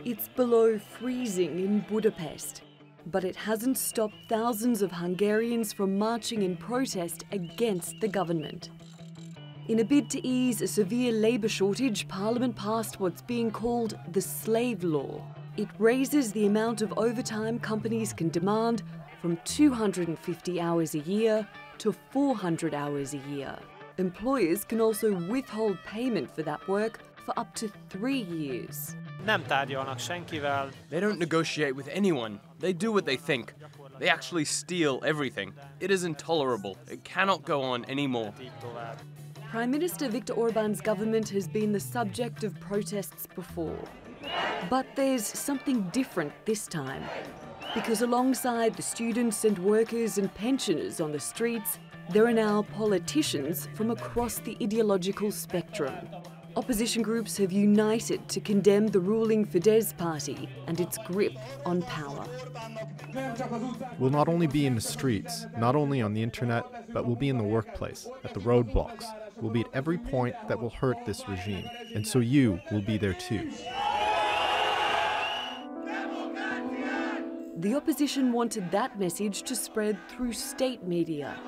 It's below freezing in Budapest, but it hasn't stopped thousands of Hungarians from marching in protest against the government. In a bid to ease a severe labour shortage, Parliament passed what's being called the slave law. It raises the amount of overtime companies can demand from 250 hours a year to 400 hours a year. Employers can also withhold payment for that work for up to 3 years. They don't negotiate with anyone. They do what they think. They actually steal everything. It is intolerable. It cannot go on anymore. Prime Minister Viktor Orban's government has been the subject of protests before. But there's something different this time. Because alongside the students and workers and pensioners on the streets, there are now politicians from across the ideological spectrum. Opposition groups have united to condemn the ruling Fidesz party and its grip on power. We'll not only be in the streets, not only on the internet, but we'll be in the workplace, at the roadblocks. We'll be at every point that will hurt this regime, and so you will be there too. The opposition wanted that message to spread through state media.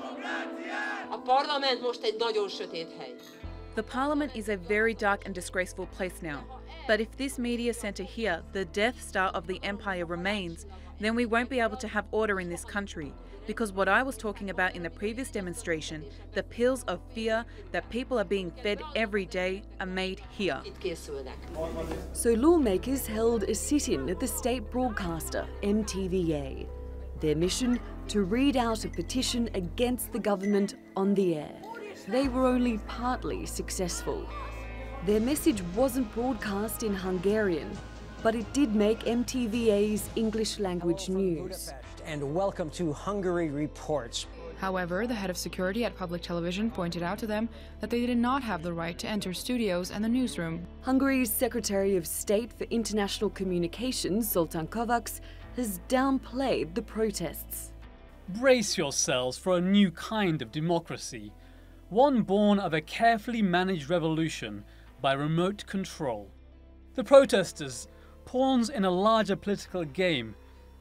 The Parliament is a very dark and disgraceful place now. But if this media centre here, the Death Star of the Empire, remains, then we won't be able to have order in this country. Because what I was talking about in the previous demonstration, the pills of fear that people are being fed every day, are made here. So lawmakers held a sit-in at the state broadcaster, MTVA. Their mission? To read out a petition against the government on the air. They were only partly successful. Their message wasn't broadcast in Hungarian, but it did make MTVA's English language news. And welcome to Hungary Reports. However, the head of security at public television pointed out to them that they did not have the right to enter studios and the newsroom. Hungary's Secretary of State for International Communications, Zoltán Kovács, has downplayed the protests. Brace yourselves for a new kind of democracy, one born of a carefully managed revolution by remote control. The protesters, pawns in a larger political game,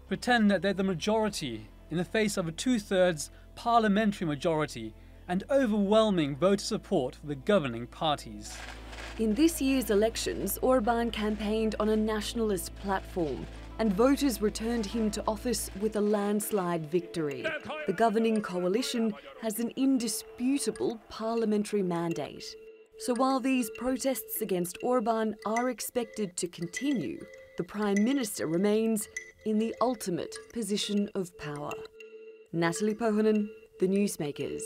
pretend that they're the majority in the face of a 2/3 parliamentary majority and overwhelming voter support for the governing parties. In this year's elections, Orban campaigned on a nationalist platform, and voters returned him to office with a landslide victory. The governing coalition has an indisputable parliamentary mandate. So while these protests against Orban are expected to continue, the Prime Minister remains in the ultimate position of power. Natalie Poyhonen, The Newsmakers.